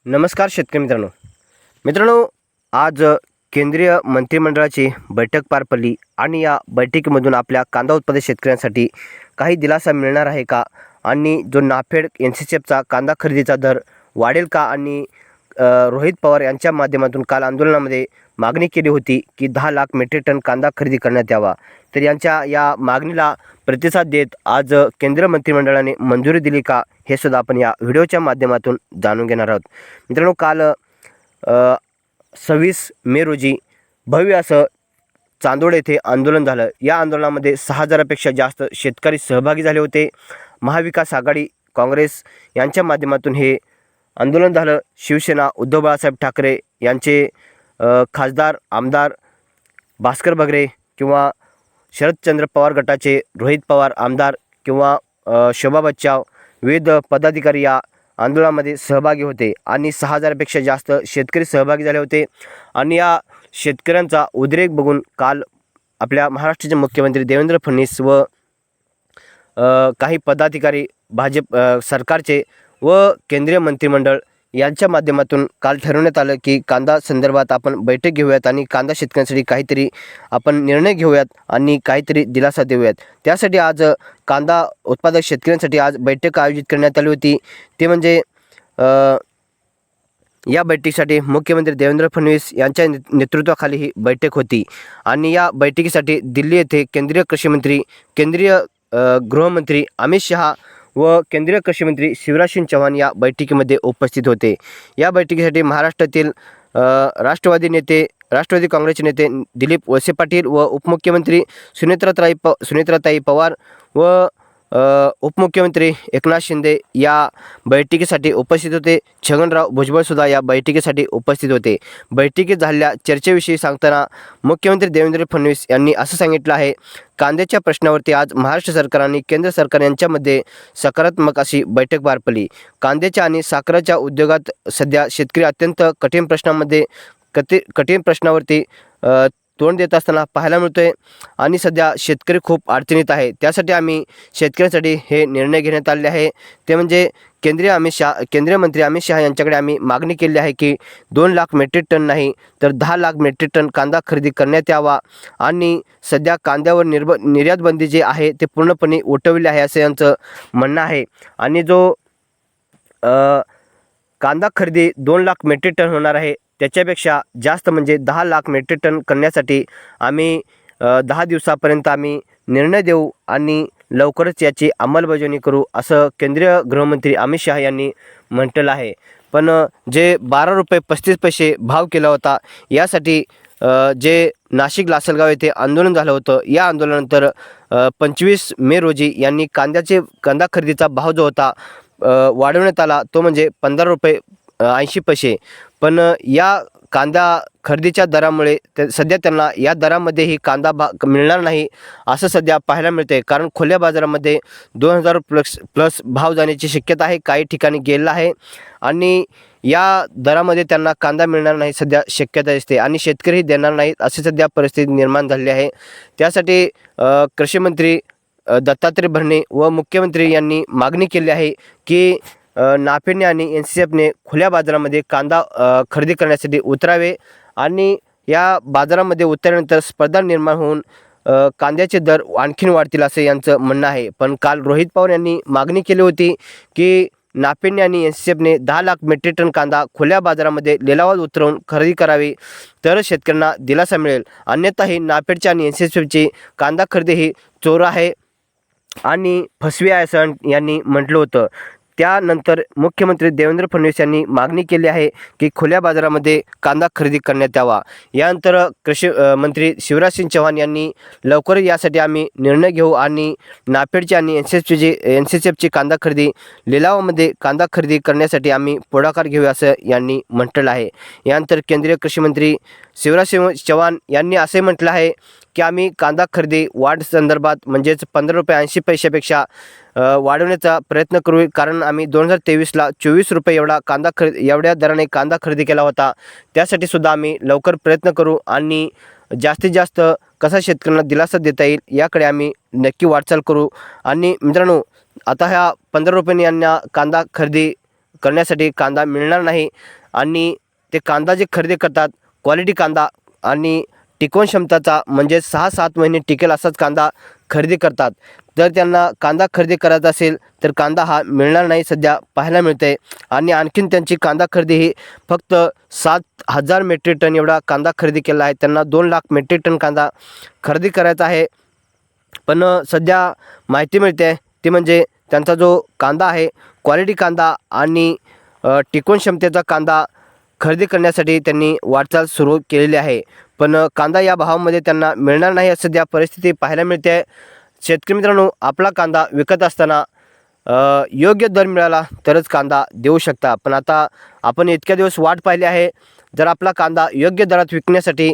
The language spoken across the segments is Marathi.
नमस्कार शेतकरी मित्रांनो, आज केंद्रीय मंत्रिमंडळाची बैठक पार पडली आणि या बैठकीमधून आपल्या कांदा उत्पादक शेतकऱ्यांसाठी काही दिलासा मिळणार आहे का आणि जो नाफेड NCCFचा कांदा खरेदीचा दर वाढेल का आणि रोहित पवार यांच्या माध्यमातून काल आंदोलनामध्ये मागणी केली होती की 10 लाख मेट्रिक टन कांदा खरेदी करण्यात यावा। तर यांच्या या मागणीला प्रतिसाद देत आज केंद्रीय मंत्रिमंडळाने मंजुरी दिली का हे सुद्धा आपण या व्हिडिओच्या माध्यमातून जाणून घेणार आहोत। मित्रांनो, काल 26 मे रोजी भव्य असं चांदोड येथे आंदोलन झालं। या आंदोलनामध्ये 6000पेक्षा जास्त शेतकरी सहभागी झाले होते। महाविकास आघाडी काँग्रेस यांच्या माध्यमातून हे आंदोलन झालं। शिवसेना उद्धव बाळासाहेब ठाकरे यांचे खासदार आमदार भास्कर बगरे किंवा शरदचंद्र पवार गटाचे रोहित पवार आमदार किंवा शोभा बच्चाव विविध पदाधिकारी या आंदोलनामध्ये सहभागी होते आणि 6000पेक्षा जास्त शेतकरी सहभागी झाले होते। आणि या शेतकऱ्यांचा उद्रेक बघून काल आपल्या महाराष्ट्राचे मुख्यमंत्री देवेंद्र फडणवीस व काही पदाधिकारी भाजप सरकारचे व केंद्रीय मंत्रिमंडळ यांच्या माध्यमातून काल ठरवण्यात आलं की कांदा संदर्भात आपण बैठक घेऊयात आणि कांदा शेतकऱ्यांसाठी काहीतरी आपण निर्णय घेऊयात आणि काहीतरी दिलासा देऊयात। त्यासाठी आज कांदा उत्पादक शेतकऱ्यांसाठी आज बैठक आयोजित करण्यात आली होती। ते म्हणजे या बैठकीसाठी मुख्यमंत्री देवेंद्र फडणवीस यांच्या नेतृत्वाखाली ही बैठक होती आणि या बैठकीसाठी दिल्ली येथे केंद्रीय कृषी मंत्री, केंद्रीय गृहमंत्री अमित शहा व केंद्रीय कृषी मंत्री शिवराज सिंग चौहान या बैठकीमध्ये उपस्थित होते। या बैठकीसाठी महाराष्ट्रातील राष्ट्रवादी काँग्रेसचे नेते दिलीप वळसे पाटील व उपमुख्यमंत्री सुनेत्राताई पवार व उपमुख्यमंत्री एकनाथ शिंदे या बैठकीसाठी उपस्थित होते। छगनराव भुजबळ सुद्धा या बैठकीसाठी उपस्थित होते। बैठकीत झालेल्या चर्चेविषयी सांगताना मुख्यमंत्री देवेंद्र फडणवीस यांनी असं सांगितलं आहे, कांद्याच्या प्रश्नावरती आज महाराष्ट्र सरकार आणि केंद्र सरकार यांच्यामध्ये सकारात्मक अशी बैठक पार पडली। कांद्याच्या आणि साखरेच्या उद्योगात सध्या शेतकरी अत्यंत कठीण प्रश्नावरती तोंड देत असताना पाहायला मिळतोय आणि सध्या शेतकरी खूप अडचणीत आहे। त्यासाठी आम्ही शेतकऱ्यांसाठी हे निर्णय घेण्यात आले आहे। ते म्हणजे केंद्रीय मंत्री अमित शहा यांच्याकडे आम्ही मागणी केली आहे की 2 लाख मेट्रिक टन नाही तर 10 लाख मेट्रिक टन कांदा खरेदी करण्यात यावा आणि सध्या कांद्यावर निर्यात बंदी जे आहे ते पूर्णपणे उठवले आहे असं यांचं म्हणणं आहे। आणि जो कांदा खरेदी 2 लाख मेट्रिक टन होणार आहे त्याच्यापेक्षा जास्त म्हणजे 10 लाख मेट्रिक टन करण्यासाठी आम्ही 10 दिवसापर्यंत आम्ही निर्णय देऊ आणि लवकरच याची अंमलबजावणी करू असं केंद्रीय गृहमंत्री अमित शहा यांनी म्हटलं आहे। पण जे 12 रुपये 35 पैसे भाव केला होता यासाठी जे नाशिक लासलगाव येथे आंदोलन झालं होतं, या आंदोलनानंतर 25 मे रोजी यांनी कांदा खरेदीचा भाव जो होता वाढवण्यात आला, तो म्हणजे 15 रुपये 80 पैसे। पण या कांदा खरेदीच्या दरामुळे सध्या त्यांना या दरामध्येही कांदा मिळणार नाही असं सध्या पाहायला मिळते, कारण खुल्या बाजारामध्ये 2000 प्लस भाव जाण्याची शक्यता आहे, काही ठिकाणी गेलेला आहे आणि या दरामध्ये त्यांना कांदा मिळणार नाही सध्या शक्यता दिसते आणि शेतकरी देणार नाहीत अशी सध्या परिस्थिती निर्माण झालेली आहे। त्यासाठी कृषी मंत्री दत्तात्रय भरणे व मुख्यमंत्री यांनी मागणी केली आहे की नाफेडने आणि NCCFने खुल्या बाजारामध्ये कांदा खरेदी करण्यासाठी उतरावे आणि या बाजारामध्ये उतरल्यानंतर स्पर्धा निर्माण होऊन कांद्याचे दर आणखीन वाढतील असे यांचं म्हणणं आहे। पण काल रोहित पवार यांनी मागणी केली होती की नाफेडने आणि NCCFने 10 लाख मेट्रिक टन कांदा खुल्या बाजारामध्ये लिलावात उतरवून खरेदी करावी तरच शेतकऱ्यांना दिलासा मिळेल, अन्यथा ही नाफेडची आणि NCCFची कांदा खरेदी ही चोर आहे आणि फसवी आहे असं यांनी म्हटलं होतं। त्यानंतर मुख्यमंत्री देवेंद्र फडणवीस यांनी मागणी केली आहे की खुल्या बाजारामध्ये कांदा खरेदी करण्यात यावा। यानंतर कृषी मंत्री शिवराज सिंग चौहान यांनी लवकर यासाठी आम्ही निर्णय घेऊ आणि नाफेडची आणि NCCFची कांदा खरेदी लिलावामध्ये कांदा खरेदी करण्यासाठी आम्ही पुढाकार घेऊ असं यांनी म्हटलं आहे। यानंतर केंद्रीय कृषी मंत्री शिवराज सिंग चौहान यांनी असे म्हटलं आहे की आम्ही कांदा खरेदी वाढ संदर्भात म्हणजेच 15 रुपये 80 पैशापेक्षा वाढवण्याचा प्रयत्न करू, कारण आम्ही 2023ला 24 रुपये एवढ्या दराने कांदा खरेदी केला होता। त्यासाठी सुद्धा आम्ही लवकर प्रयत्न करू आणि जास्तीत जास्त कसा शेतकऱ्यांना दिलासा देता येईल याकडे आम्ही नक्की वाटचाल करू। आणि मित्रांनो, आता ह्या 15 रुपयांनी यांना कांदा खरेदी करण्यासाठी कांदा मिळणार नाही आणि ते कांदा जे खरेदी करतात क्वालिटी कांदा आणि टिकवण क्षमताचा म्हणजे 6-7 महिने टिकेल असाच कांदा खरेदी करतात. जर त्यांना कांदा खरेदी करायचा असेल तर कांदा हा मिळणार नाही सध्या पाहायला मिळते. आणि आणखीन त्यांची कांदा खरेदी ही फक्त 7,000 मेट्रिक टन एवढा कांदा खरेदी केला आहे. त्यांना 2 लाख मेट्रिक टन कांदा खरेदी करायचा आहे. पण सध्या माहिती मिळते ती म्हणजे त्यांचा जो कांदा आहे क्वालिटी कांदा आणि टिकवण क्षमतेचा कांदा खरेदी करण्यासाठी त्यांनी वाटचाल सुरू केलेली आहे. पण कांदा या भावामध्ये त्यांना मिळणार नाही अशी सध्या परिस्थिती पाहायला मिळते आहे. शेतकरी मित्रांनो, आपला कांदा विकत असताना योग्य दर मिळाला तरच कांदा देऊ शकता. पण आता आपण इतक्या दिवस वाट पाहिली आहे. जर आपला कांदा योग्य दरात विकण्यासाठी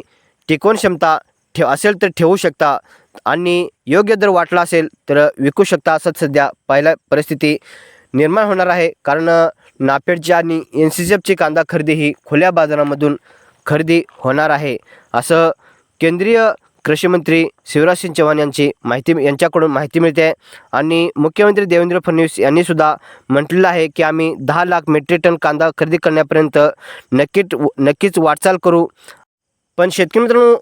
टिकवण क्षमता असेल तर ठेवू शकता आणि योग्य दर वाटला असेल तर विकू शकता असं सध्या पहिल्या परिस्थिती निर्माण होणार आहे. कारण नाफेडची आणि NCCFची कांदा खरेदी ही खुल्या बाजारामधून खरेदी होणार आहे असं केंद्रीय कृषी मंत्री शिवराज सिंग चौहान यांच्याकडून माहिती मिळते आहे. आणि मुख्यमंत्री देवेंद्र फडणवीस यांनी सुद्धा म्हटलेलं आहे की आम्ही 10 लाख मेट्रिक टन कांदा खरेदी करण्यापर्यंत नक्कीच वाटचाल करू. पण शेतकरी मित्रांनो,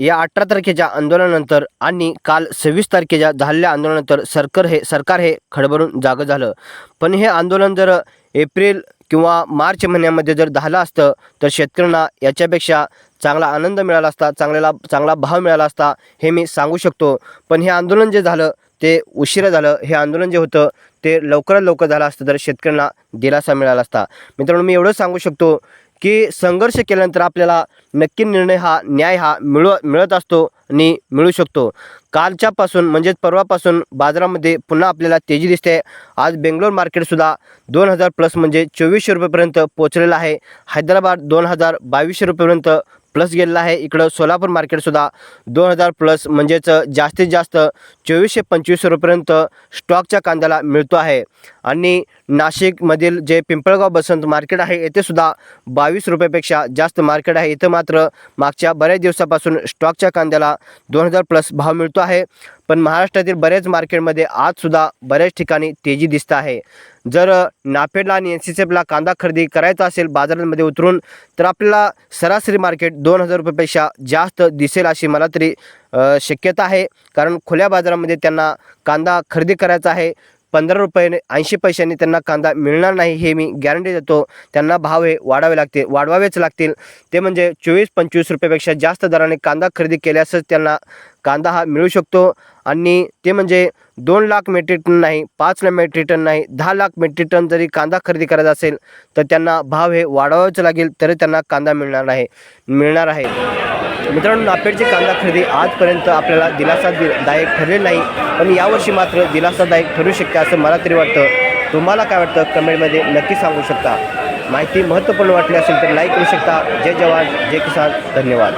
या 18 तारखेच्या आंदोलनानंतर आणि काल 26 तारखेच्या झालेल्या आंदोलनानंतर सरकार हे खडबडून जागं झालं. पण हे आंदोलन जर एप्रिल किंवा मार्च महिन्यामध्ये जर झालं असतं तर शेतकऱ्यांना याच्यापेक्षा चांगला आनंद मिळाला असता, चांगला भाव मिळाला असता हे मी सांगू शकतो. पण हे आंदोलन जे झालं ते उशिरा झालं. हे आंदोलन जे होतं ते लवकरात लवकर झालं असतं तर शेतकऱ्यांना दिलासा मिळाला असता. मित्रांनो, मी एवढं सांगू शकतो की संघर्ष केल्यानंतर आपल्याला नक्की न्याय हा मिळत असतो आणि मिळू शकतो. कालच्यापासून म्हणजेच परवापासून बाजारामध्ये पुन्हा आपल्याला तेजी दिसते. आज बेंगलोर मार्केटसुद्धा 2,000 प्लस म्हणजे 2400 रुपयेपर्यंत पोहोचलेलं आहे. हैदराबाद 2,022 रुपयेपर्यंत प्लस गेलेला आहे. इकडं सोलापूर मार्केटसुद्धा 2,000 प्लस म्हणजेच जास्तीत जास्त 2425 रुपयेपर्यंत स्टॉकच्या कांद्याला मिळतो आहे. आणि नाशिकमधील जे पिंपळगाव बसंत मार्केट आहे येथेसुद्धा 22 रुपयापेक्षा जास्त मार्केट आहे. इथं मात्र मागच्या बऱ्याच दिवसापासून स्टॉकच्या कांद्याला 2,000 प्लस भाव मिळतो आहे. पण महाराष्ट्रातील बरेच मार्केटमध्ये आजसुद्धा बऱ्याच ठिकाणी तेजी दिसत आहे. जर नाफेडला आणि NCCFला कांदा खरेदी करायचा असेल बाजारामध्ये उतरून तर आपल्याला सरासरी मार्केट 2,000 रुपयापेक्षा जास्त दिसेल अशी मला तरी शक्यता आहे. कारण खुल्या बाजारामध्ये त्यांना कांदा खरेदी करायचा आहे. 15 रुपये 80 पैशांनी त्यांना कांदा मिळणार नाही हे मी गॅरंटी देतो. त्यांना भाव हे वाढवावेच लागतील. ते म्हणजे 24-25 रुपयापेक्षा जास्त दराने कांदा खरेदी केल्यासच त्यांना कांदा हा मिळू शकतो. आणि ते म्हणजे 2 लाख मेट्रिक टन नाही, 5 लाख मेट्रिक टन नाही, 10 लाख मेट्रिक टन जरी कांदा खरेदी करायचा असेल तर त्यांना भाव हे वाढवावेच लागेल तरी त्यांना कांदा मिळणार आहे. मित्रांनो, नाफेडची कांदा खरेदी आजपर्यंत आपल्याला दिलासादायक ठरलेली नाही. पण यावर्षी मात्र दिलासादायक ठरू शकते असं मला तरी वाटतं. तुम्हाला काय वाटतं कमेंटमध्ये नक्की सांगू शकता. माहिती महत्त्वपूर्ण वाटली असेल तर लाईक करू शकता. जय जवान जय किसान. धन्यवाद.